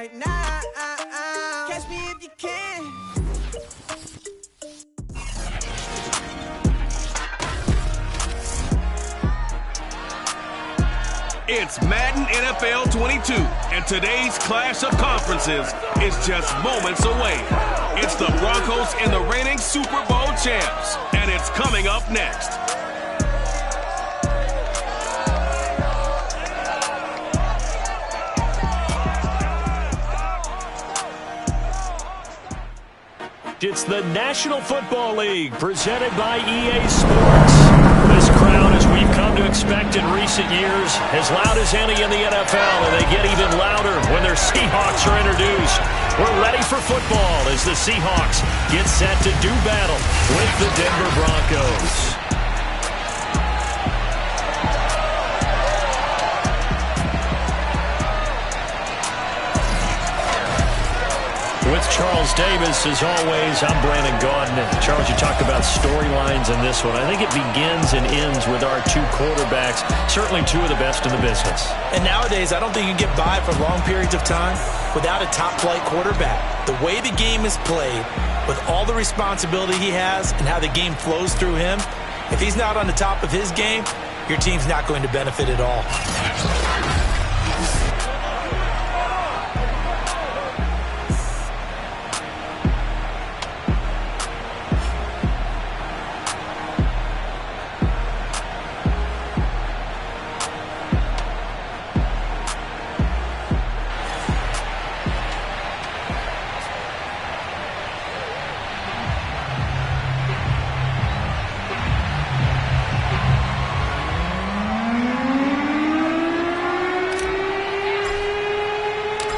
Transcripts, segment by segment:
right now. Catch me if you can. It's Madden NFL 22, and today's clash of conferences is just moments away. It's the Broncos and the reigning Super Bowl champs, and it's coming up next. It's the National Football League presented by EA Sports. This crowd, as we've come to expect in recent years, as loud as any in the NFL, and they get even louder when their Seahawks are introduced. We're ready for football as the Seahawks get set to do battle with the Denver Broncos. With Charles Davis, as always, I'm Brandon Gaudin. Charles, you talked about storylines in this one. I think it begins and ends with our two quarterbacks, certainly two of the best in the business. And nowadays, I don't think you get by for long periods of time without a top-flight quarterback. The way the game is played, with all the responsibility he has and how the game flows through him, if he's not on the top of his game, your team's not going to benefit at all.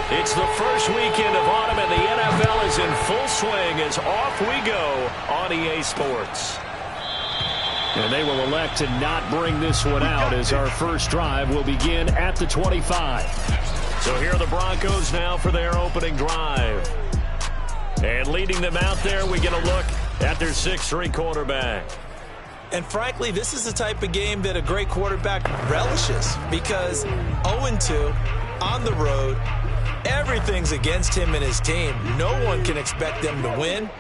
It's the first weekend of autumn, and the NFL is in full swing as off we go on EA Sports. And they will elect to not bring this one out as our first drive will begin at the 25. So here are the Broncos now for their opening drive. And leading them out there, we get a look at their 6'3" quarterback. And frankly, this is the type of game that a great quarterback relishes because 0-2 on the road, everything's against him and his team. No one can expect them to win.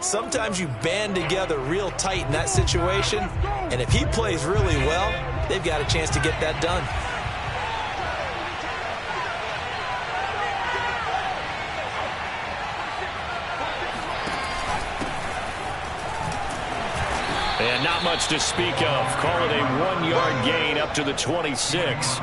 Sometimes you band together real tight in that situation, and if he plays really well, they've got a chance to get that done. And not much to speak of. Call it a 1-yard gain up to the 26.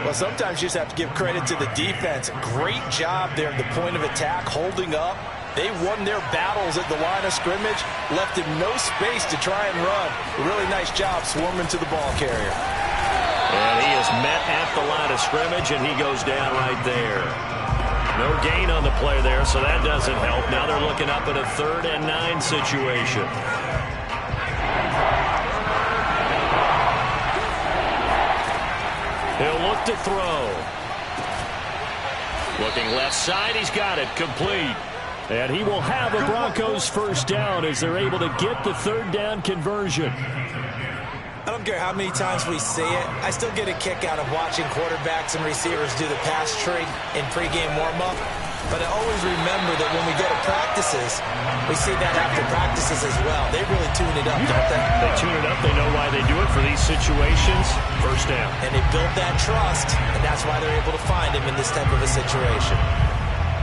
Well, sometimes you just have to give credit to the defense. Great job there at the point of attack, holding up. They won their battles at the line of scrimmage, left him no space to try and run. A really nice job swarming to the ball carrier. And he is met at the line of scrimmage, and he goes down right there. No gain on the play there, so that doesn't help. Now they're looking up at a 3rd and 9 situation. He'll look to throw. Looking left side, he's got it, complete. And he will have a Broncos first down as they're able to get the 3rd down conversion. I don't care how many times we see it. I still get a kick out of watching quarterbacks and receivers do the pass tree in pregame warm-up. But I always remember that when we go to practices, we see that after practices as well. They really tune it up, don't they? They tune it up. They know why they do it for these situations. First down. And they built that trust, and that's why they're able to find him in this type of a situation.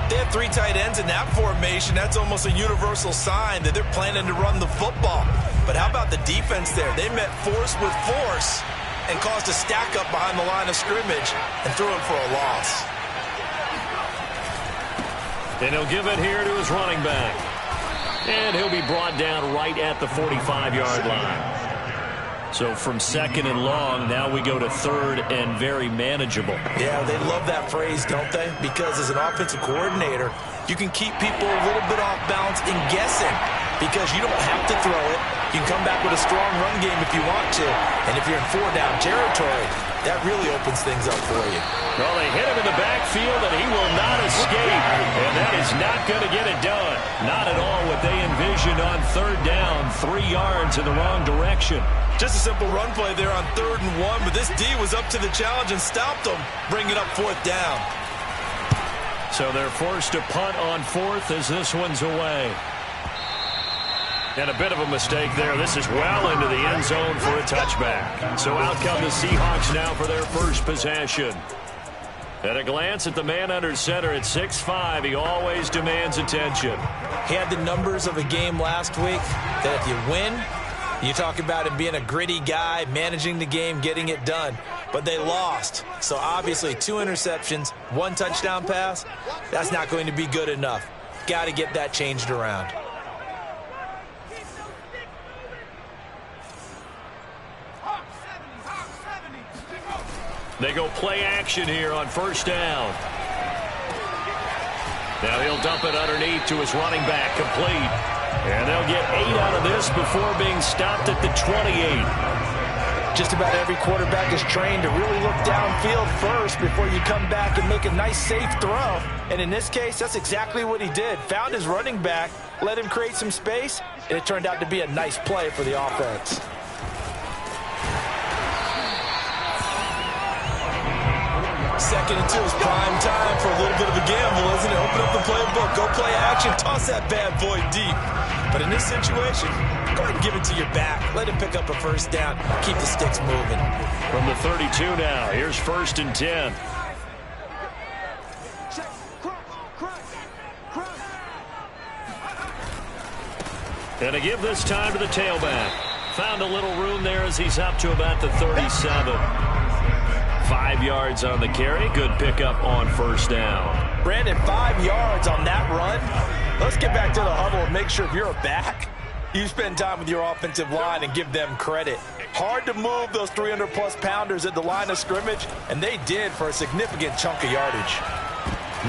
They have 3 tight ends in that formation. That's almost a universal sign that they're planning to run the football. But how about the defense there? They met force with force and caused a stack up behind the line of scrimmage and threw it for a loss. And he'll give it here to his running back. And he'll be brought down right at the 45-yard line. So from 2nd and long, now we go to 3rd and very manageable. Yeah, they love that phrase, don't they? Because as an offensive coordinator, you can keep people a little bit off balance and guessing because you don't have to throw it. You can come back with a strong run game if you want to. And if you're in 4-down territory, that really opens things up for you. Well, they hit him in the backfield, and he will not escape. And that is not going to get it done. Not at all what they envisioned on 3rd down, 3 yards in the wrong direction. Just a simple run play there on 3rd and 1, but this D was up to the challenge and stopped them, bringing up 4th down. So they're forced to punt on fourth as this one's away. And a bit of a mistake there. This is well into the end zone for a touchback. So out come the Seahawks now for their first possession. At a glance at the man under center at 6'5", he always demands attention. He had the numbers of a game last week that if you win, you talk about him being a gritty guy, managing the game, getting it done. But they lost. So obviously 2 interceptions, 1 touchdown pass, that's not going to be good enough. Got to get that changed around. They go play action here on first down. Now he'll dump it underneath to his running back, complete. And they'll get 8 out of this before being stopped at the 28. Just about every quarterback is trained to really look downfield first before you come back and make a nice, safe throw. And in this case, that's exactly what he did. Found his running back, let him create some space, and it turned out to be a nice play for the offense. Second and 2 is prime time for a little bit of a gamble, isn't it? Open up the playbook, go play action, toss that bad boy deep. But in this situation, go ahead and give it to your back. Let him pick up a first down. Keep the sticks moving. From the 32 now, here's 1st and 10. And a give this time to the tailback. Found a little room there as he's up to about the 37. 5 yards on the carry. Good pickup on first down. Brandon, 5 yards on that run. Let's get back to the huddle and make sure if you're a back, you spend time with your offensive line and give them credit. Hard to move those 300-plus pounders at the line of scrimmage, and they did for a significant chunk of yardage.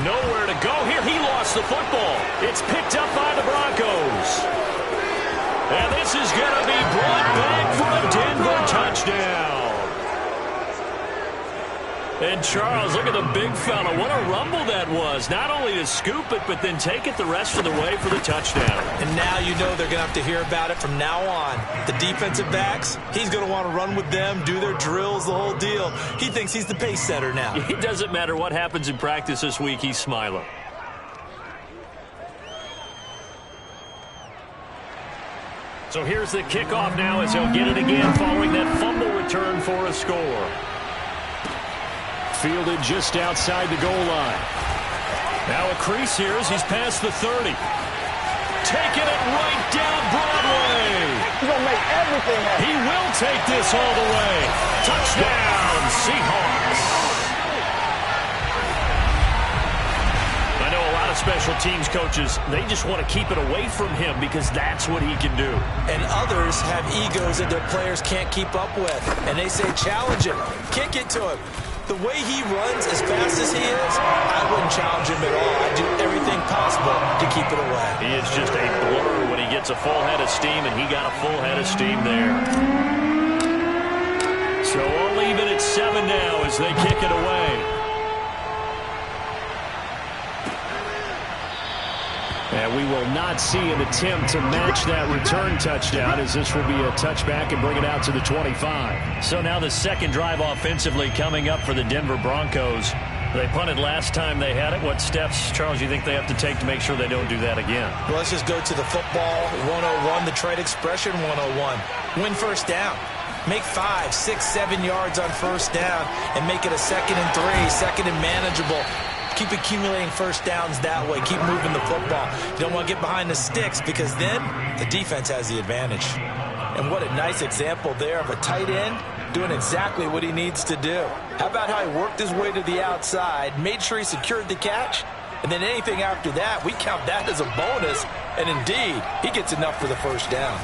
Nowhere to go here. He lost the football. It's picked up by the Broncos. And this is going to be brought back for a Denver touchdown. And Charles, look at the big fella. What a rumble that was. Not only to scoop it, but then take it the rest of the way for the touchdown. And now you know they're going to have to hear about it from now on. The defensive backs, he's going to want to run with them, do their drills, the whole deal. He thinks he's the pace setter now. It doesn't matter what happens in practice this week, he's smiling. So here's the kickoff now as he'll get it again following that fumble return for a score. Fielded just outside the goal line. Now a crease here as he's past the 30. Taking it right down Broadway. He's going to make everything happen. He will take this all the way. Touchdown, Seahawks. I know a lot of special teams coaches, they just want to keep it away from him because that's what he can do. And others have egos that their players can't keep up with. And they say, challenge him, kick it to him. The way he runs as fast as he is, I wouldn't challenge him at all. I'd do everything possible to keep it away. He is just a blur when he gets a full head of steam, and he got a full head of steam there. So we'll leave it at 7 now as they kick it away. And we will not see an attempt to match that return touchdown as this will be a touchback and bring it out to the 25. So now the second drive offensively coming up for the Denver Broncos. They punted last time they had it. What steps, Charles, you think they have to take to make sure they don't do that again? Well, let's just go to the football 101, the trade expression 101. Win first down. Make 5, 6, 7 yards on first down and make it a 2nd and 3, 2nd and manageable. Keep accumulating first downs that way. Keep moving the football. You don't want to get behind the sticks because then the defense has the advantage. And what a nice example there of a tight end doing exactly what he needs to do. How about how he worked his way to the outside, made sure he secured the catch, and then anything after that, we count that as a bonus. And indeed, he gets enough for the first down.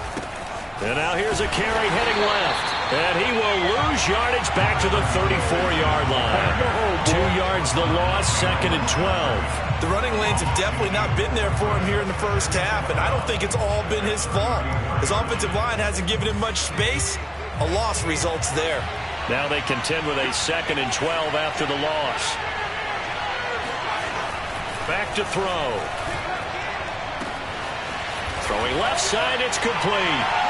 And now here's a carry heading left. And he will lose yardage back to the 34-yard line. 2 yards the loss, 2nd and 12. The running lanes have definitely not been there for him here in the first half, and I don't think it's all been his fault. His offensive line hasn't given him much space. A loss results there. Now they contend with a 2nd and 12 after the loss. Back to throw. Throwing left side, it's complete.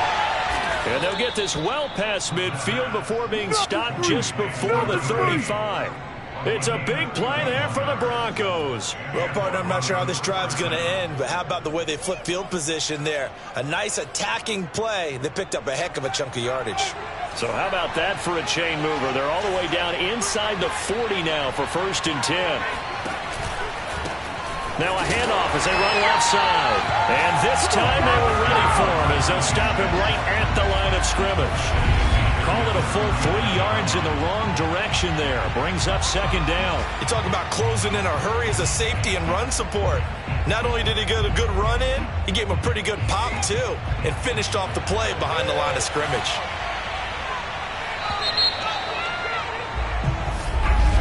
And they'll get this well past midfield before being stopped just before the 35. It's a big play there for the Broncos. Well, partner, I'm not sure how this drive's going to end, but how about the way they flip field position there? A nice attacking play. They picked up a heck of a chunk of yardage. So how about that for a chain mover? They're all the way down inside the 40 now for 1st and 10. Now a handoff as they run left side. And this time they were ready for him as they'll stop him right at the line of scrimmage. Call it a full 3 yards in the wrong direction there. Brings up 2nd down. You talk about closing in a hurry as a safety and run support. Not only did he get a good run in, he gave him a pretty good pop too and finished off the play behind the line of scrimmage.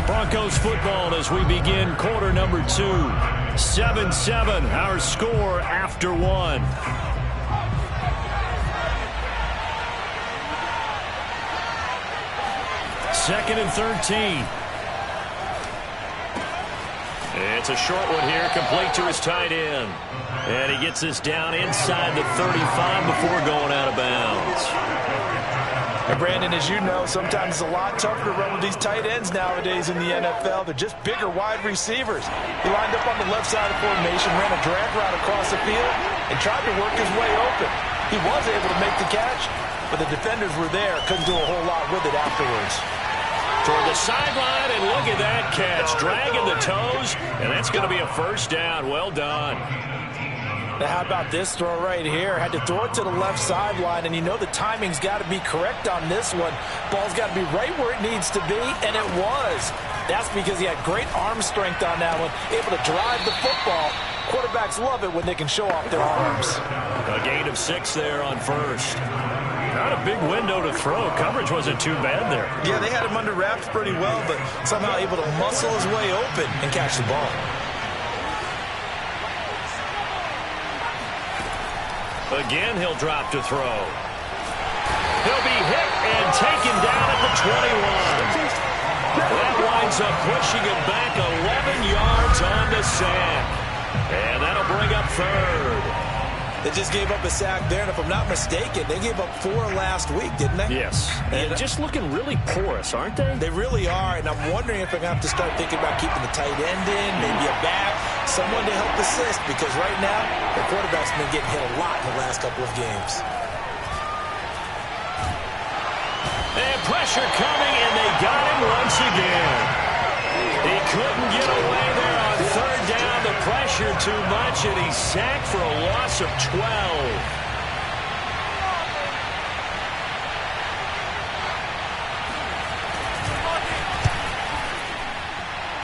Broncos football as we begin quarter number 2. 7-7, our score after 1. Second and 13. It's a short one here, complete to his tight end. And he gets this down inside the 35 before going out of bounds. And Brandon, as you know, sometimes it's a lot tougher to run with these tight ends nowadays in the NFL. They're just bigger wide receivers. He lined up on the left side of the formation, ran a drag route across the field, and tried to work his way open. He was able to make the catch, but the defenders were there, couldn't do a whole lot with it afterwards. Toward the sideline, and look at that catch. Dragging the toes, and that's going to be a 1st down. Well done. Now, how about this throw right here? Had to throw it to the left sideline, and you know the timing's got to be correct on this one. Ball's got to be right where it needs to be, and it was. That's because he had great arm strength on that one, able to drive the football. Quarterbacks love it when they can show off their arms. A gain of 6 there on 1st. Not a big window to throw. Coverage wasn't too bad there. Yeah, they had him under wraps pretty well, but somehow able to muscle his way open and catch the ball. Again, he'll drop to throw. He'll be hit and taken down at the 21. That winds up pushing him back 11 yards on the sack. And that'll bring up 3rd. They just gave up a sack there, and if I'm not mistaken, they gave up 4 last week, didn't they? Yes. And just looking really porous, aren't they? They really are, and I'm wondering if they're going to have to start thinking about keeping the tight end in, maybe a back, someone to help assist, because right now, the quarterback's been getting hit a lot in the last couple of games. And pressure coming, and they got him once again. He couldn't get away there on 3rd down. The pressure too much, and he's sacked for a loss of 12.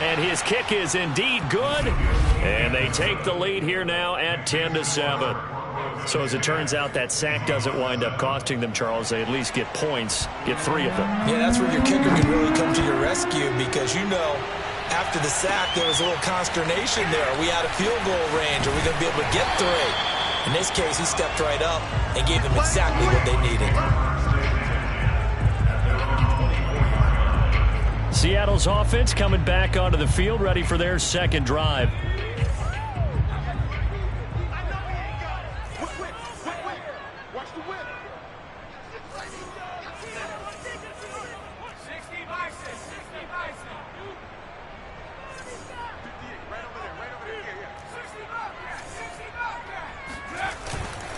And his kick is indeed good. And they take the lead here now at 10-7. So as it turns out, that sack doesn't wind up costing them, Charles. They at least get points, get 3 of them. Yeah, that's where your kicker can really come to your rescue, because you know, after the sack, there was a little consternation there. Are we out of field goal range? Are we going to be able to get 3? In this case, he stepped right up and gave them exactly what they needed. Seattle's offense coming back onto the field, ready for their 2nd drive.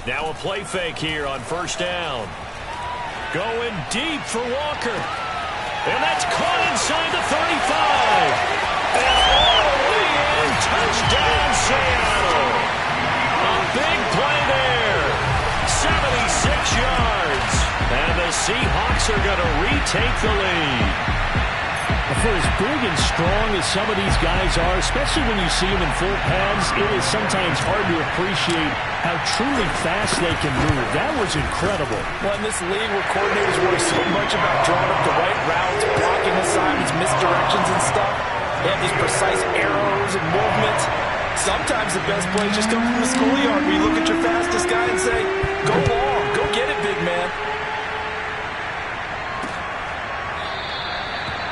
Now a play fake here on 1st down. Going deep for Walker. And that's caught inside the 35. And all the way in. Touchdown, Seattle. A big play there. 76 yards. And the Seahawks are going to retake the lead. For as big and strong as some of these guys are, especially when you see them in full pads, it is sometimes hard to appreciate how truly fast they can move. That was incredible. Well, in this league where coordinators worry so much about drawing up the right routes, blocking assignments, misdirections and stuff, they have these precise arrows and movements. Sometimes the best plays just come from the schoolyard where you look at your fastest guy and say, go long, go get it, big man.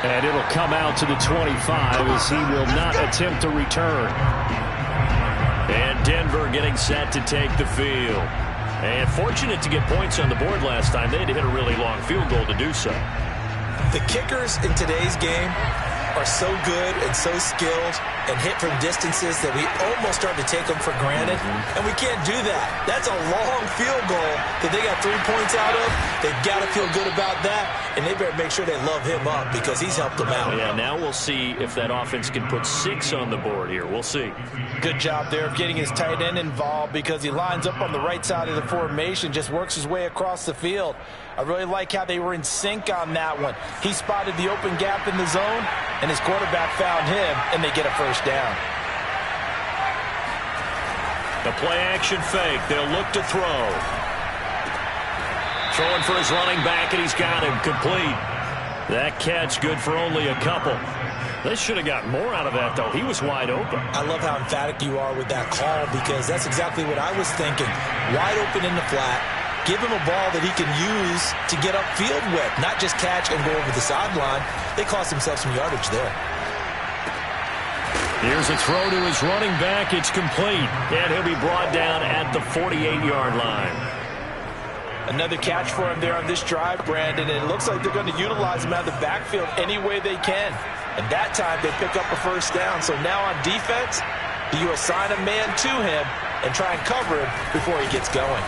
And it'll come out to the 25 as he will not attempt to return. And Denver getting set to take the field. And fortunate to get points on the board last time. They had to hit a really long field goal to do so. The kickers in today's game are so good and so skilled and hit from distances that we almost start to take them for granted, and we can't do that. That's a long field goal that they got 3 points out of. They've got to feel good about that, and they better make sure they love him up because he's helped them out. Yeah, now we'll see if that offense can put 6 on the board here. We'll see. Good job there of getting his tight end involved because he lines up on the right side of the formation, just works his way across the field. I really like how they were in sync on that one. He spotted the open gap in the zone, and his quarterback found him, and they get a first down. The play-action fake. They'll look to throw. Throwing for his running back, and he's got him complete. That catch good for only a couple. They should have got more out of that, though. He was wide open. I love how emphatic you are with that call because that's exactly what I was thinking. Wide open in the flat. Give him a ball that he can use to get upfield with, not just catch and go over the sideline. They cost themselves some yardage there. Here's a throw to his running back. It's complete, and he'll be brought down at the 48-yard line. Another catch for him there on this drive, Brandon, and it looks like they're going to utilize him out of the backfield any way they can. And that time they pick up a first down. So now on defense, you assign a man to him and try and cover him before he gets going.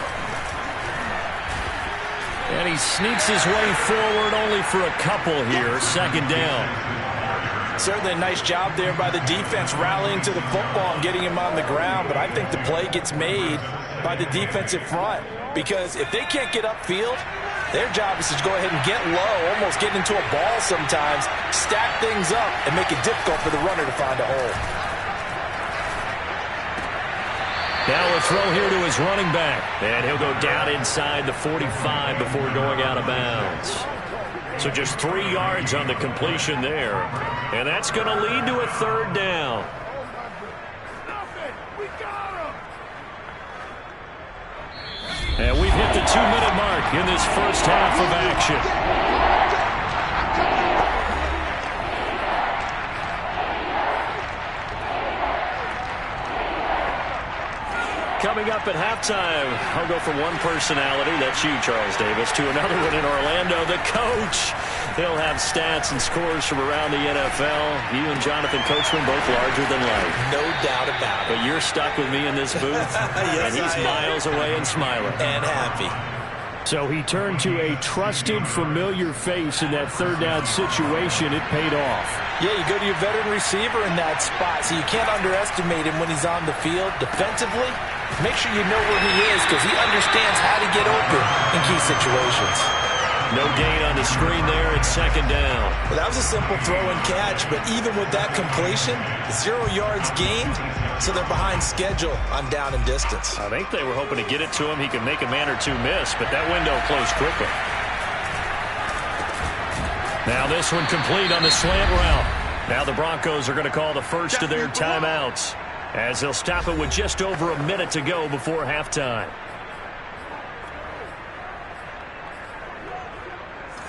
And he sneaks his way forward only for a couple here. Second down. Certainly a nice job there by the defense rallying to the football and getting him on the ground. But I think the play gets made by the defensive front. Because if they can't get upfield, their job is to go ahead and get low, almost get into a ball sometimes, stack things up, and make it difficult for the runner to find a hole. Now a throw here to his running back. And he'll go down inside the 45 before going out of bounds. So just 3 yards on the completion there. And that's going to lead to a third down. And we've hit the 2-minute mark in this first half of action. Coming up at halftime, I'll go from one personality, that's you, Charles Davis, to another one in Orlando, the coach. He'll have stats and scores from around the NFL. You and Jonathan Coachman both larger than life. No doubt about it. But you're stuck with me in this booth, yes, and he's miles away and smiling. And happy. So he turned to a trusted, familiar face in that third down situation. It paid off. Yeah, you go to your veteran receiver in that spot, so you can't underestimate him when he's on the field. Defensively, make sure you know where he is because he understands how to get open in key situations. No gain on the screen there. It's second down. Well, that was a simple throw and catch, but even with that completion, 0 yards gained, so they're behind schedule on down and distance. I think they were hoping to get it to him. He could make a man or two miss, but that window closed quickly. Now this one complete on the slant route. Now the Broncos are going to call the first of their timeouts as they'll stop it with just over a minute to go before halftime.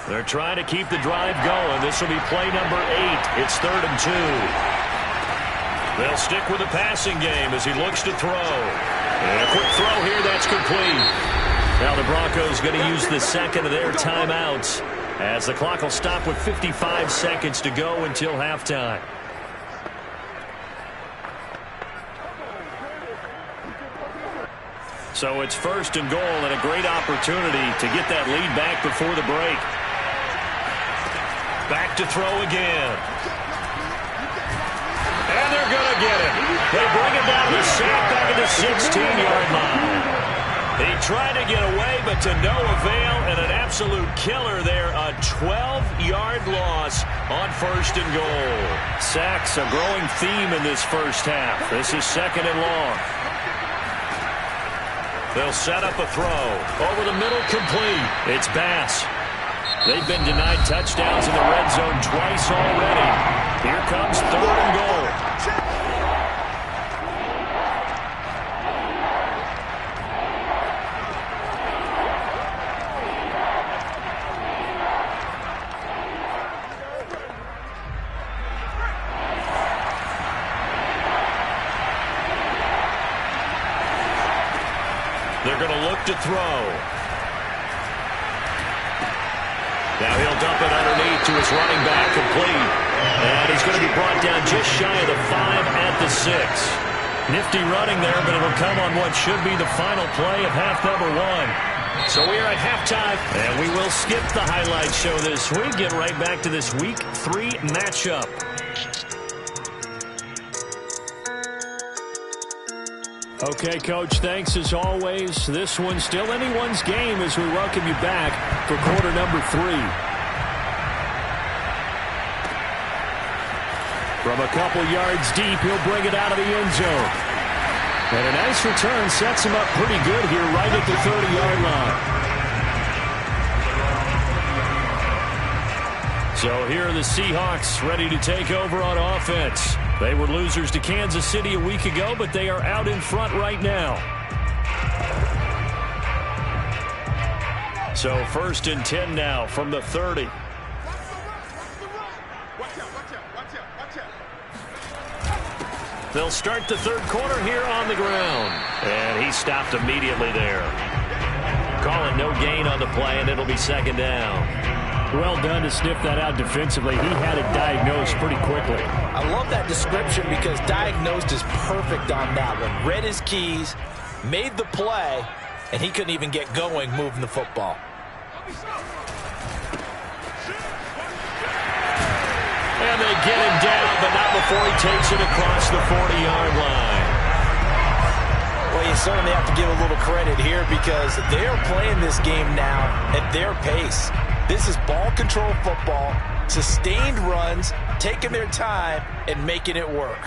They're trying to keep the drive going. This will be play number 8. It's 3rd and 2. They'll stick with the passing game as he looks to throw. And a quick throw here, that's complete. Now the Broncos going to use the second of their timeouts as the clock will stop with 55 seconds to go until halftime. So it's 1st and goal and a great opportunity to get that lead back before the break. Back to throw again. And they're going to get it. They bring it down to the sack back at the 16-yard line. He tried to get away, but to no avail, and an absolute killer there. A 12-yard loss on 1st and goal. Sacks a growing theme in this first half. This is 2nd and long. They'll set up a throw. Over the middle, complete. It's Bass. They've been denied touchdowns in the red zone twice already. Here comes 3rd and goal. They're going to look to throw. Now he'll dump it underneath to his running back, complete. And he's going to be brought down just shy of the 5 at the 6. Nifty running there, but it'll come on what should be the final play of half number 1. So we are at halftime, and we will skip the highlight show this week. Get right back to this Week 3 matchup. Okay, Coach, thanks as always. This one's still anyone's game as we welcome you back for quarter number 3. From a couple yards deep, he'll bring it out of the end zone. And a nice return sets him up pretty good here right at the 30-yard line. So here are the Seahawks ready to take over on offense. They were losers to Kansas City a week ago, but they are out in front right now. So 1st and 10 now from the 30. They'll start the third quarter here on the ground. And he stopped immediately there. Calling no gain on the play, and it'll be 2nd down. Well done to sniff that out defensively. He had it diagnosed pretty quickly. I love that description because diagnosed is perfect on that one. Read his keys, made the play, and he couldn't even get going moving the football. And they get him down, but not before he takes it across the 40-yard line. Well, you certainly have to give a little credit here because they are playing this game now at their pace. This is ball control football, sustained runs, taking their time, and making it work.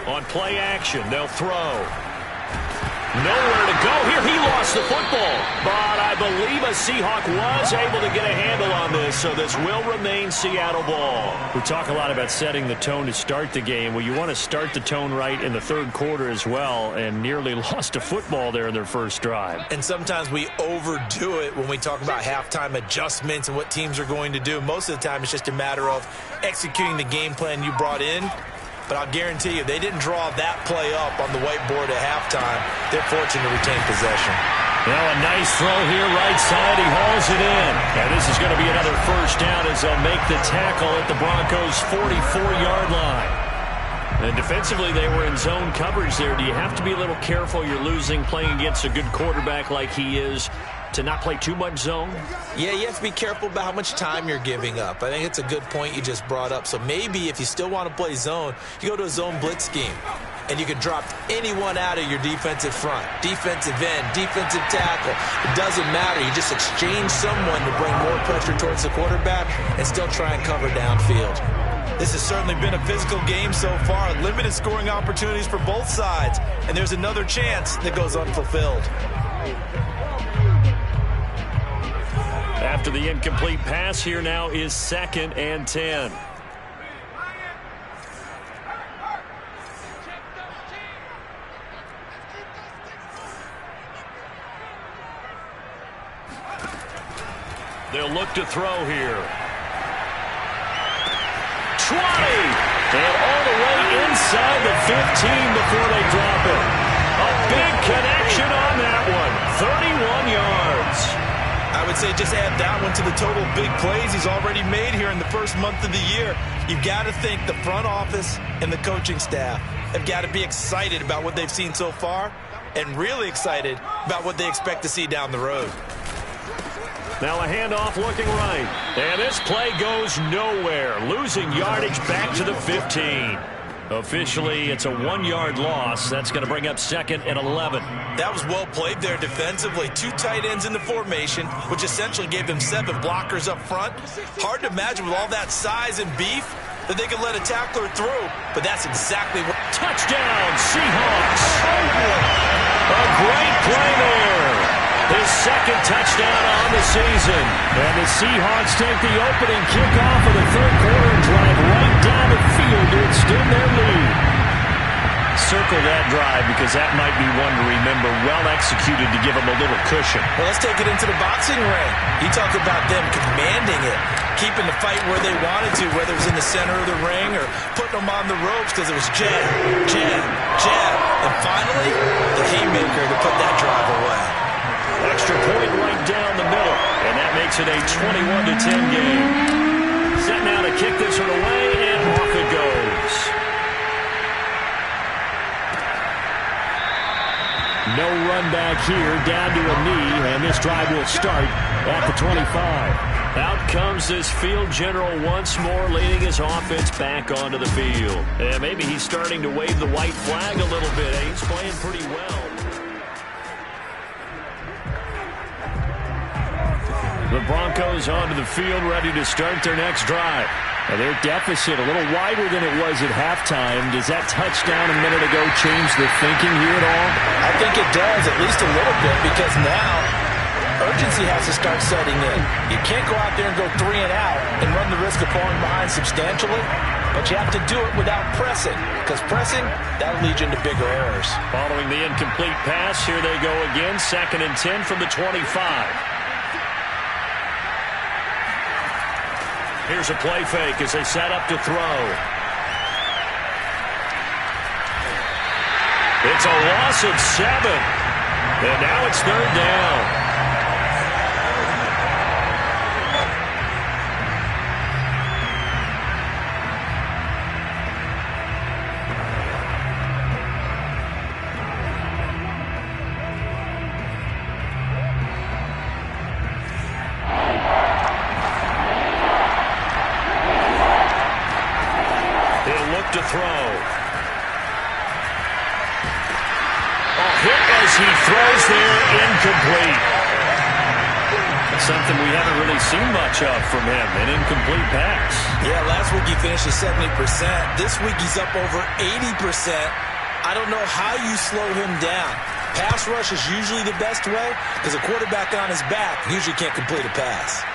On play action, they'll throw. Nowhere to go here. He lost the football. But I believe a Seahawk was able to get a handle on this, so this will remain Seattle ball. We talk a lot about setting the tone to start the game. Well, you want to start the tone right in the third quarter as well, and nearly lost a football there in their first drive. And sometimes we overdo it when we talk about halftime adjustments and what teams are going to do. Most of the time, it's just a matter of executing the game plan you brought in. But I'll guarantee you, they didn't draw that play up on the whiteboard at halftime. They're fortunate to retain possession. Now a nice throw here, right side. He hauls it in. And this is going to be another first down as they'll make the tackle at the Broncos' 44-yard line. And defensively, they were in zone coverage there. Do you have to be a little careful? You're losing, playing against a good quarterback like he is, to not play too much zone? Yeah, you have to be careful about how much time you're giving up. I think it's a good point you just brought up. So maybe if you still want to play zone, you go to a zone blitz scheme. And you can drop anyone out of your defensive front. Defensive end, defensive tackle. It doesn't matter. You just exchange someone to bring more pressure towards the quarterback and still try and cover downfield. This has certainly been a physical game so far. Limited scoring opportunities for both sides. And there's another chance that goes unfulfilled. After the incomplete pass, here now is 2nd and 10. They'll look to throw here. 20! And all the way inside the 15 before they drop it. A big connection on that one. 31 yards. I would say just add that one to the total big plays he's already made here in the first month of the year. You've got to think the front office and the coaching staff have got to be excited about what they've seen so far and really excited about what they expect to see down the road. Now a handoff looking right. And this play goes nowhere. Losing yardage back to the 15. Officially, it's a 1-yard loss. That's going to bring up 2nd and 11. That was well played there defensively. 2 tight ends in the formation, which essentially gave them 7 blockers up front. Hard to imagine with all that size and beef that they could let a tackler through, but that's exactly what... Touchdown, Seahawks! A great play there. His 2nd touchdown on the season. And the Seahawks take the opening kickoff of the third quarter and drive right down the field to extend their lead. Circle that drive because that might be one to remember. Well executed to give them a little cushion. Well, let's take it into the boxing ring. You talk about them commanding it. keeping the fight where they wanted to, whether it was in the center of the ring or putting them on the ropes, because it was jab, jab, jab. And finally, the haymaker to put that drive away. Extra point right down the middle, and that makes it a 21-10 game. Set now to kick this one away, and off it goes. No run back here, down to a knee, and this drive will start at the 25. Out comes this field general once more, leading his offense back onto the field. And maybe he's starting to wave the white flag a little bit. He's playing pretty well. The Broncos onto the field, ready to start their next drive. Now their deficit a little wider than it was at halftime. Does that touchdown a minute ago change the thinking here at all? I think it does, at least a little bit, because now urgency has to start setting in. You can't go out there and go 3 and out and run the risk of falling behind substantially, but you have to do it without pressing, because pressing, that'll lead you into bigger errors. Following the incomplete pass, here they go again, 2nd and 10 from the 25. Here's a play fake as they set up to throw. It's a loss of 7. And now it's 3rd down. To throw. Hit as he throws there, incomplete. That's something we haven't really seen much of from him, an incomplete pass. Yeah, last week he finished at 70%. This week he's up over 80%. I don't know how you slow him down. Pass rush is usually the best way, because a quarterback on his back usually can't complete a pass.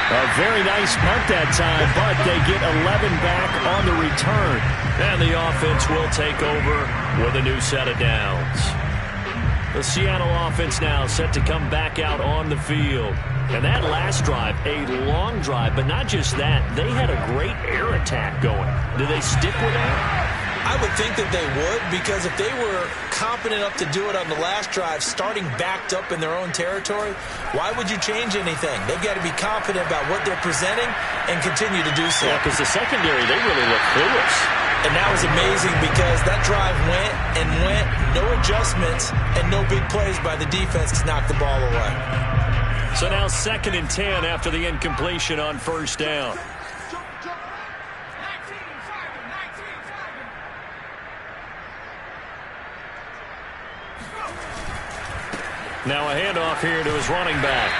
A very nice punt that time, but they get 11 back on the return. And the offense will take over with a new set of downs. The Seattle offense now set to come back out on the field. And that last drive, a long drive, but not just that. They had a great air attack going. Do they stick with that? I would think that they would, because if they were confident enough to do it on the last drive, starting backed up in their own territory, why would you change anything? They've got to be confident about what they're presenting and continue to do so. Yeah, because the secondary, they really look clueless. And that was amazing, because that drive went and went, no adjustments, and no big plays by the defense to knock the ball away. So now 2nd and 10 after the incompletion on 1st down. Now a handoff here to his running back.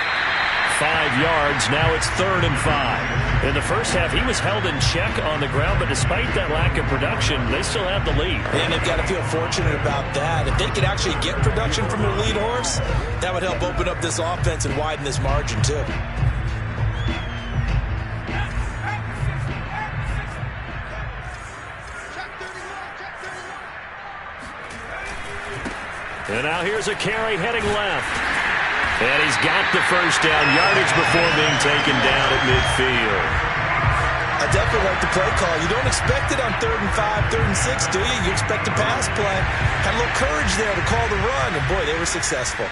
5 yards. Now it's 3rd and 5. In the first half, he was held in check on the ground, but despite that lack of production, they still have the lead. And they've got to feel fortunate about that. If they could actually get production from their lead horse, that would help open up this offense and widen this margin too. And now here's a carry heading left. And he's got the 1st down, yardage before being taken down at midfield. I definitely like the play call. You don't expect it on 3rd and 5, 3rd and 6, do you? You expect a pass play. Had a little courage there to call the run, and boy, they were successful.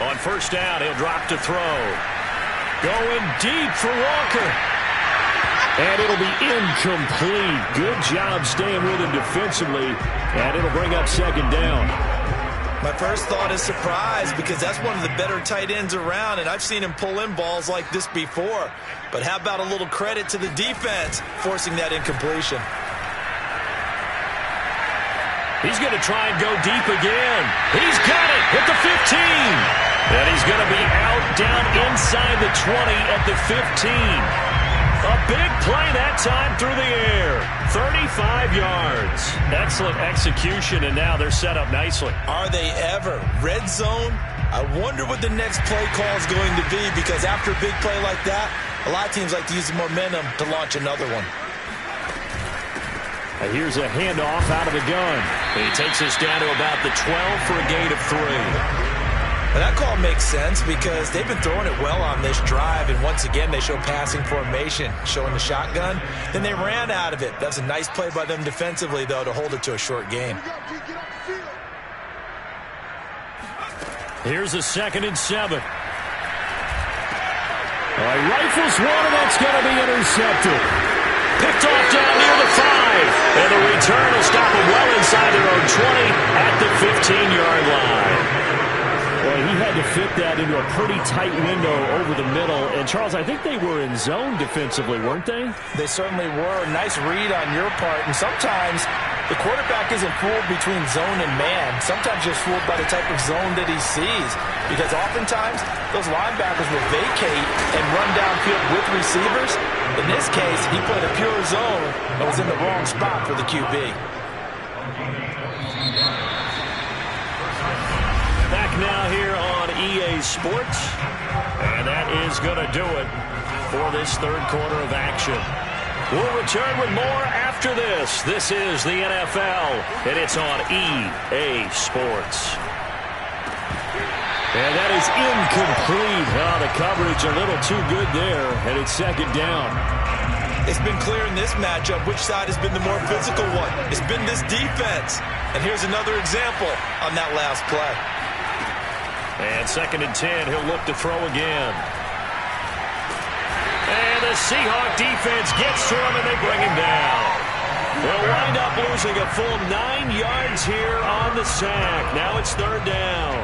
On 1st down, he'll drop to throw. Going deep for Walker. And it'll be incomplete. Good job staying with him defensively. And it'll bring up 2nd down. My first thought is surprise, because that's one of the better tight ends around, and I've seen him pull in balls like this before. But how about a little credit to the defense forcing that incompletion? He's going to try and go deep again. He's got it at the 15. And he's going to be out down inside the 20 at the 15. A big play that time through the air. 35 yards. Excellent execution, and now they're set up nicely. Are they ever? Red zone? I wonder what the next play call is going to be, because after a big play like that, a lot of teams like to use the momentum to launch another one. Here's a handoff out of the gun. He takes us down to about the 12 for a gain of 3. Well, that call makes sense because they've been throwing it well on this drive, and once again they show passing formation, showing the shotgun. Then they ran out of it. That's a nice play by them defensively, though, to hold it to a short gain. Here's a 2nd and 7. Rifles one, and that's going to be intercepted. Picked off down near the 5. And the return will stop them well inside their own 20 at the 15-yard line. Well, he had to fit that into a pretty tight window over the middle. And, Charles, I think they were in zone defensively, weren't they? They certainly were. Nice read on your part. And sometimes the quarterback isn't fooled between zone and man. Sometimes just fooled by the type of zone that he sees. Because oftentimes those linebackers will vacate and run downfield with receivers. In this case, he played a pure zone and was in the wrong spot for the QB. Back now here on EA Sports. And that is going to do it for this third quarter of action. We'll return with more after this. This is the NFL, and it's on EA Sports. And that is incomplete. The coverage a little too good there, and it's 2nd down. It's been clear in this matchup which side has been the more physical one. It's been this defense. And here's another example on that last play. And 2nd and 10, he'll look to throw again. And the Seahawk defense gets to him, and they bring him down. They'll wind up losing a full 9 yards here on the sack. Now it's 3rd down.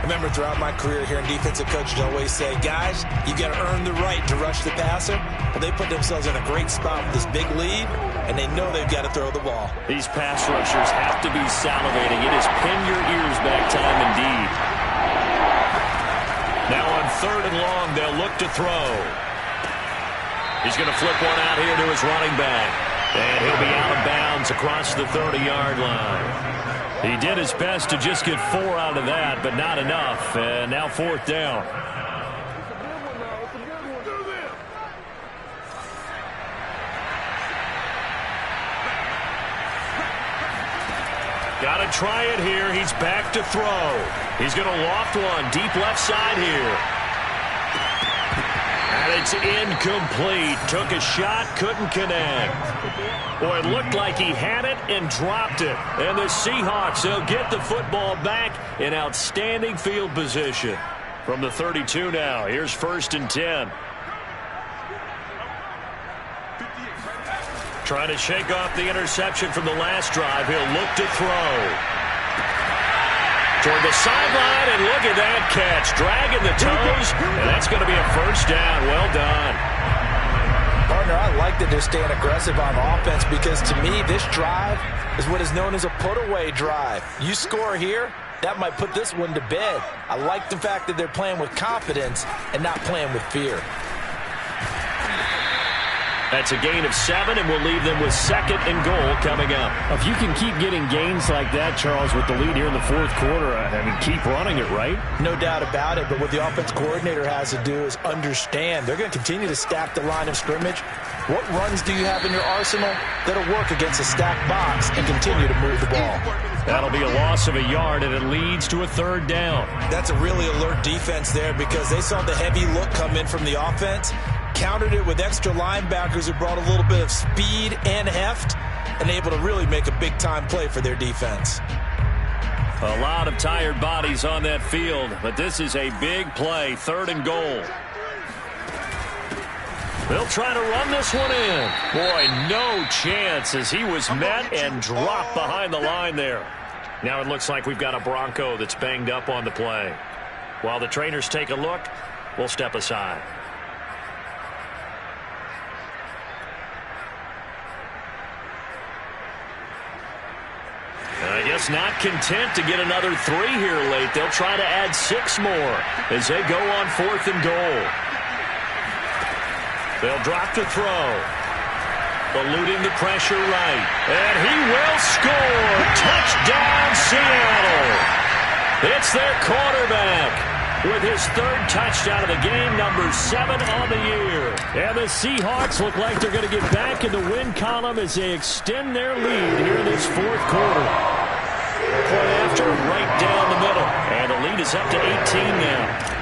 I remember throughout my career here in defensive coaches always say, guys, you got to earn the right to rush the passer. But they put themselves in a great spot with this big lead, and they know they've got to throw the ball. These pass rushers have to be salivating. It is pin your ears back time indeed. Now on 3rd and long, they'll look to throw. He's going to flip one out here to his running back. And he'll be out of bounds across the 30-yard line. He did his best to just get 4 out of that, but not enough. And now 4th down. Got to try it here. He's back to throw. He's going to loft one deep left side here. And it's incomplete. Took a shot, couldn't connect. Boy, it looked like he had it and dropped it. And the Seahawks, they'll get the football back in outstanding field position. From the 32 now, here's 1st and 10. Trying to shake off the interception from the last drive. He'll look to throw. Toward the sideline, and look at that catch. Dragging the toes, and that's going to be a 1st down. Well done. Partner, I like that they're staying aggressive on offense because, to me, this drive is what is known as a put-away drive. You score here, that might put this one to bed. I like the fact that they're playing with confidence and not playing with fear. That's a gain of 7, and we'll leave them with 2nd and goal coming up. If you can keep getting gains like that, Charles, with the lead here in the 4th quarter, I mean, keep running it, right? No doubt about it, but what the offense coordinator has to do is understand. They're going to continue to stack the line of scrimmage. What runs do you have in your arsenal that'll work against a stacked box and continue to move the ball? That'll be a loss of a yard, and it leads to a 3rd down. That's a really alert defense there because they saw the heavy look come in from the offense, countered it with extra linebackers who brought a little bit of speed and heft, and able to really make a big-time play for their defense. A lot of tired bodies on that field, but this is a big play, 3rd and goal. They'll try to run this one in. Boy, no chance as he was met and dropped behind the line there. Now it looks like we've got a Bronco that's banged up on the play. While the trainers take a look, we'll step aside. I guess not content to get another 3 here late. They'll try to add 6 more as they go on 4th and goal. They'll drop to throw. Eluding the pressure right. And he will score. Touchdown, Seattle. It's their quarterback. with his third touchdown of the game, number 7 on the year. And the Seahawks look like they're going to get back in the win column as they extend their lead here in this fourth quarter. Point after, right down the middle. And the lead is up to 18 now.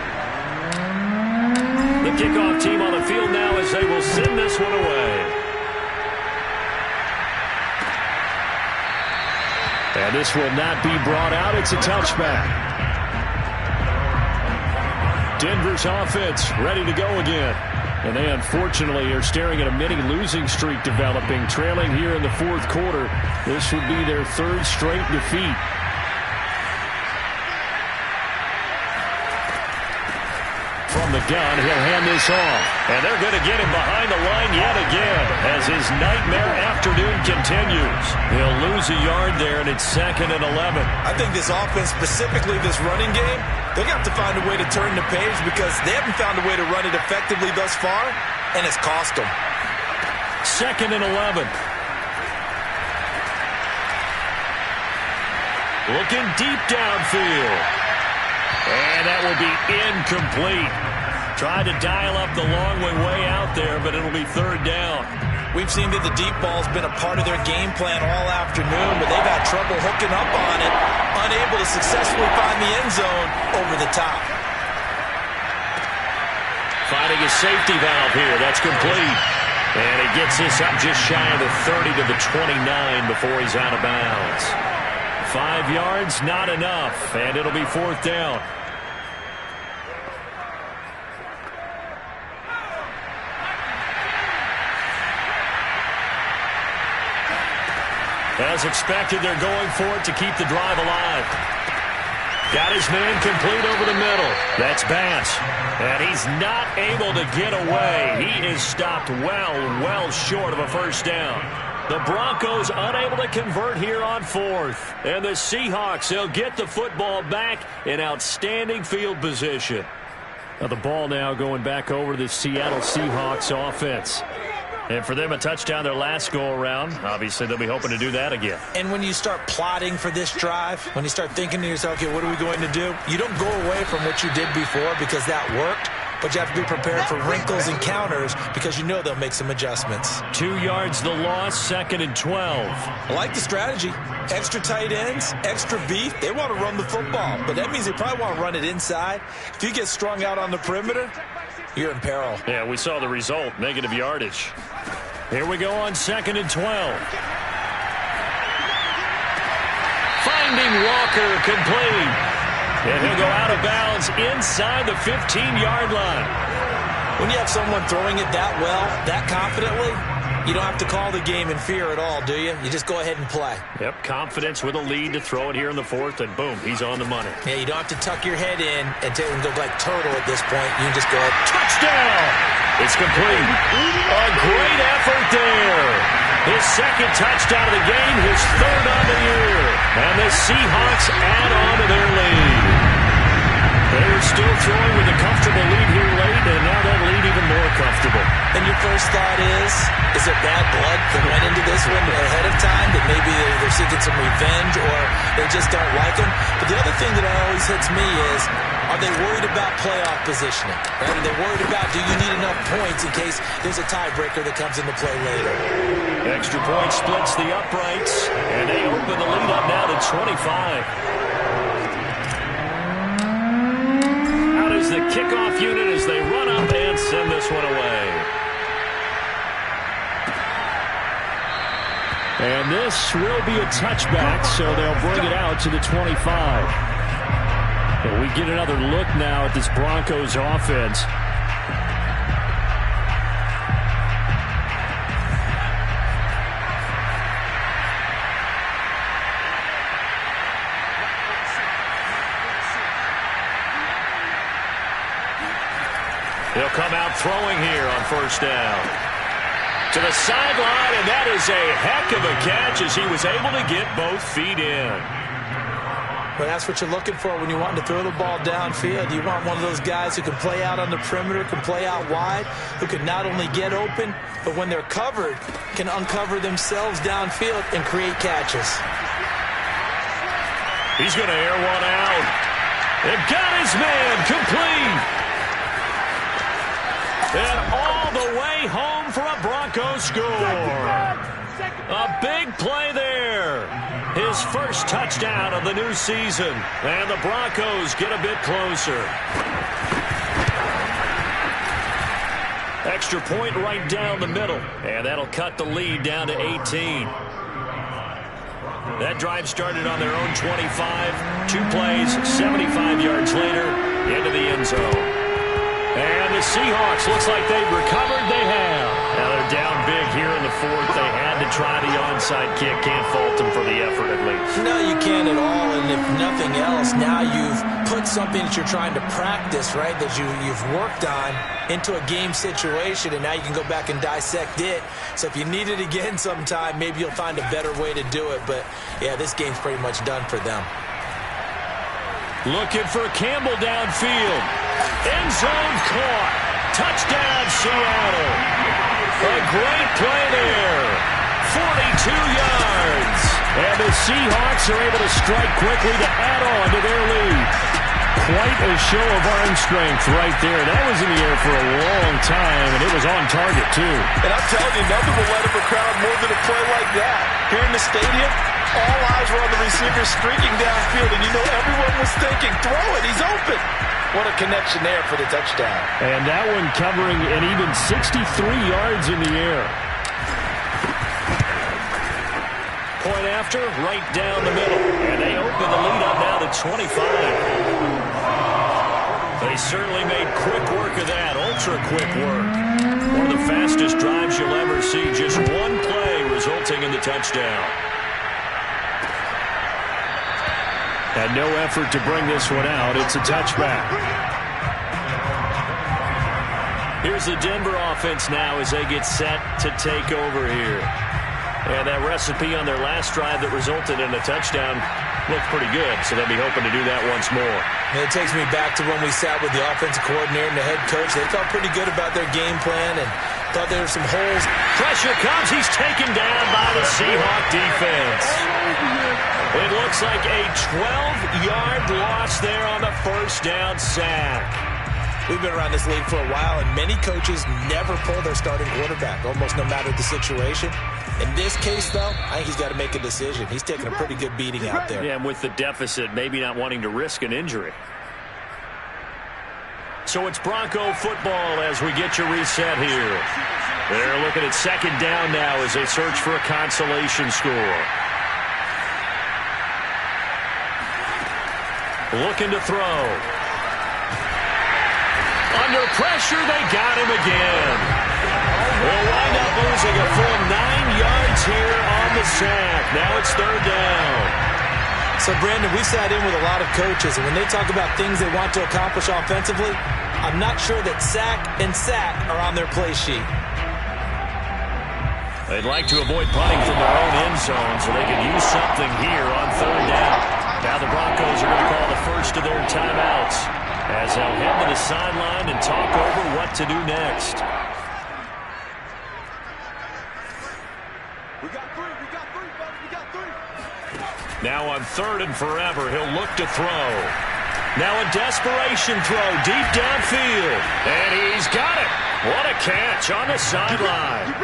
The kickoff team on the field now as they will send this one away. And this will not be brought out. It's a touchback. Denver's offense ready to go again. And they unfortunately are staring at a mini losing streak developing, trailing here in the fourth quarter. This would be their third straight defeat. From the gun, he'll hand this off. And they're going to get him behind the line yet again as his nightmare afternoon continues. He'll lose a yard there, and it's 2nd and 11. I think this offense, specifically this running game, they're going to have to find a way to turn the page because they haven't found a way to run it effectively thus far, and it's cost them. 2nd and 11. Looking deep downfield. And that will be incomplete. Tried to dial up the long way out there, but it'll be 3rd down. We've seen that the deep ball's been a part of their game plan all afternoon, but they've had trouble hooking up on it, unable to successfully find the end zone over the top. Finding a safety valve here. That's complete. And he gets this up just shy of the 30 to the 29 before he's out of bounds. 5 yards, not enough, and it'll be 4th down. As expected, they're going for it to keep the drive alive. Got his man complete over the middle. That's Bass. And he's not able to get away. He is stopped well short of a first down. The Broncos unable to convert here on 4th. And the Seahawks, they'll get the football back in outstanding field position. Now the ball now going back over to the Seattle Seahawks offense. And for them, a touchdown their last go-around. Obviously, they'll be hoping to do that again. And when you start plotting for this drive, when you start thinking to yourself, okay, what are we going to do? You don't go away from what you did before because that worked. But you have to be prepared for wrinkles and counters because you know they'll make some adjustments. 2 yards the loss, 2nd and 12. I like the strategy. Extra tight ends, extra beef. They want to run the football, but that means they probably want to run it inside. If you get strung out on the perimeter, you're in peril. Yeah, we saw the result, negative yardage. Here we go on 2nd and 12. Finding Walker complete. And he'll go out of bounds inside the 15-yard line. When you have someone throwing it that well, that confidently, you don't have to call the game in fear at all, do you? You just go ahead and play. Yep, confidence with a lead to throw it here in the 4th, and boom, he's on the money. Yeah, you don't have to tuck your head in and go like turtle at this point. You can just go ahead. Touchdown! It's complete. A great effort there. His 2nd touchdown of the game, his 3rd on the year. And the Seahawks add on to their lead. They were still throwing with a comfortable lead here late, and now that lead even more comfortable. And your first thought is it bad blood that went into this one ahead of time, that maybe they're seeking some revenge or they just don't like him? But the other thing that always hits me is, are they worried about playoff positioning? Right? Are they worried about, do you need enough points in case there's a tiebreaker that comes into play later? Extra point splits the uprights, and they open the lead up now to 25. Out is the kickoff unit as they run up and send this one away. And this will be a touchback, so they'll bring it out to the 25. And we get another look now at this Broncos offense. He'll come out throwing here on 1st down. To the sideline, and that is a heck of a catch as he was able to get both feet in. Well, that's what you're looking for when you want to throw the ball downfield. You want one of those guys who can play out on the perimeter, can play out wide, who can not only get open, but when they're covered, can uncover themselves downfield and create catches. He's going to air one out. They've got his man complete. And all the way home for a Broncos score. A big play there. His first touchdown of the new season. And the Broncos get a bit closer. Extra point right down the middle. And that'll cut the lead down to 18. That drive started on their own 25. 2 plays, 75 yards later, into the end zone. And the Seahawks, looks like they've recovered. They have. Now they're down big here in the fourth. They had to try the onside kick. Can't fault them for the effort, at least. No, you can't at all. And if nothing else, now you've put something that you're trying to practice, right, that you've worked on into a game situation, and now you can go back and dissect it. So if you need it again sometime, maybe you'll find a better way to do it. But, yeah, this game's pretty much done for them. Looking for Campbell downfield. End zone caught. Touchdown, Seattle. A great play there. 42 yards. And the Seahawks are able to strike quickly to add on to their lead. Quite a show of arm strength right there. That was in the air for a long time, and it was on target, too. And I'm telling you, nothing will let up a crowd more than a play like that. Here in the stadium, all eyes were on the receiver streaking downfield, and you know everyone was thinking, throw it, he's open. What a connection there for the touchdown. And that one covering an even 63 yards in the air. Point after, right down the middle. And they open the lead up now to 25. They certainly made quick work of that, ultra-quick work. One of the fastest drives you'll ever see. Just one play resulting in the touchdown. And no effort to bring this one out. It's a touchback. Here's the Denver offense now as they get set to take over here. And that recipe on their last drive that resulted in a touchdown looked pretty good, so they'll be hoping to do that once more. And it takes me back to when we sat with the offensive coordinator and the head coach. They felt pretty good about their game plan and thought there were some holes. Pressure comes. He's taken down by the Seahawk defense. It looks like a 12-yard loss there on the first down sack. We've been around this league for a while, and many coaches never pull their starting quarterback, almost no matter the situation. In this case, though, I think he's got to make a decision. He's taking a pretty good beating out there. Yeah, and with the deficit, maybe not wanting to risk an injury. So it's Bronco football as we get your reset here. They're looking at second down now as they search for a consolation score. Looking to throw. Under pressure, they got him again. They'll wind up losing a full 9 yards here on the sack. Now it's third down. So, Brandon, we sat in with a lot of coaches, and when they talk about things they want to accomplish offensively, I'm not sure that sack and sack are on their play sheet. They'd like to avoid punting from their own end zone so they can use something here on third down. Now the Broncos are going to call the first of their timeouts as they'll head to the sideline and talk over what to do next. Now on third and forever, he'll look to throw. Now a desperation throw deep downfield. And he's got it. What a catch on the sideline.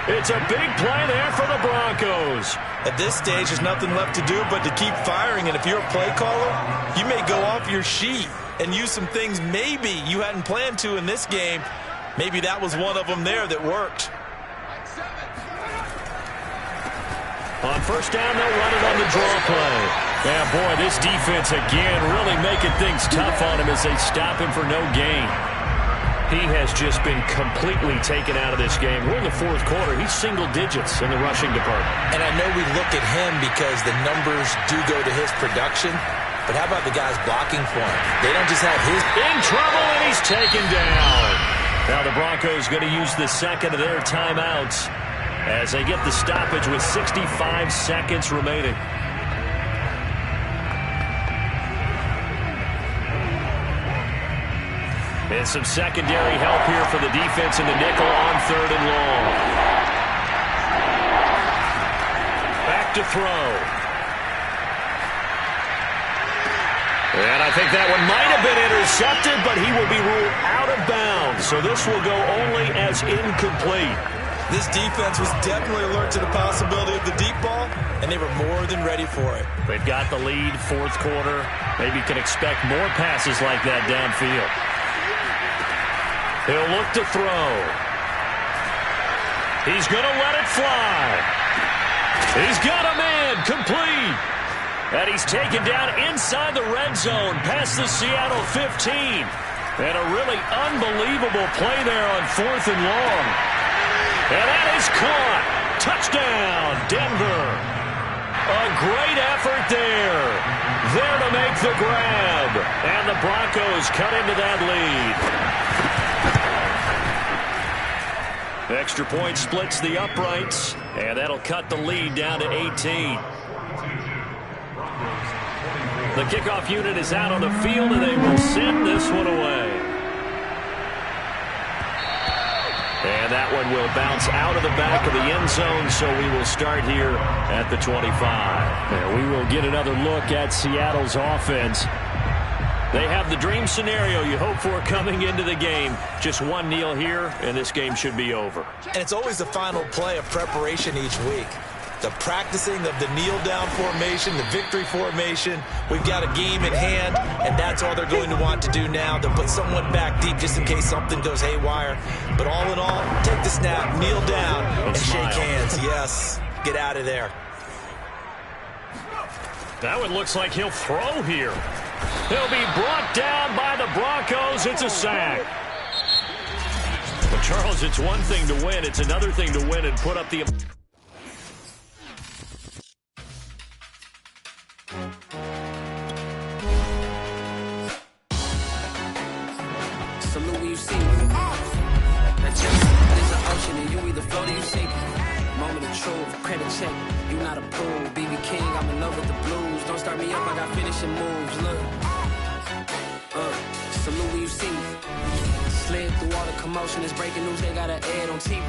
It's a big play there for the Broncos. At this stage, there's nothing left to do but to keep firing. And if you're a play caller, you may go off your sheet and use some things maybe you hadn't planned to in this game. Maybe that was one of them there that worked. On first down, they'll run it on the draw play. Yeah, boy, this defense again really making things tough on him as they stop him for no gain. He has just been completely taken out of this game. We're in the fourth quarter. He's single digits in the rushing department. And I know we look at him because the numbers do go to his production. But how about the guys blocking for him? They don't just have his... In trouble, and he's taken down. Now the Broncos going to use the second of their timeouts as they get the stoppage with 65 seconds remaining. And some secondary help here for the defense in the nickel on third and long. Back to throw. And I think that one might have been intercepted, but he will be ruled out of bounds. So this will go only as incomplete. This defense was definitely alert to the possibility of the deep ball, and they were more than ready for it. They've got the lead, fourth quarter. Maybe can expect more passes like that downfield. He'll look to throw. He's going to let it fly. He's got him in, complete. And he's taken down inside the red zone past the Seattle 15. And a really unbelievable play there on 4th and long. And that is caught. Touchdown, Denver. A great effort there. There to make the grab. And the Broncos cut into that lead. Extra point splits the uprights. And that'll cut the lead down to 18. The kickoff unit is out on the field, and they will send this one away. And that one will bounce out of the back of the end zone, so we will start here at the 25. And we will get another look at Seattle's offense. They have the dream scenario you hope for coming into the game. Just one kneel here, and this game should be over. And it's always the final play of preparation each week. The practicing of the kneel-down formation, the victory formation. We've got a game in hand, and that's all they're going to want to do now. They'll put someone back deep just in case something goes haywire. But all in all, take the snap, kneel down, and shake hands. Yes, get out of there. That one looks like he'll throw here. He'll be brought down by the Broncos. It's a sack. But Charles, it's one thing to win. It's another thing to win and put up the... Salute when you see me. That's just there's an ocean and you either float or you sink. Moment of truth, credit check. You not approved. BB King, I'm in love with the blues. Don't start me up, I got finishing moves. Look. Salute when you see me. Slid through all the commotion. It's breaking news, they got an ad on TV.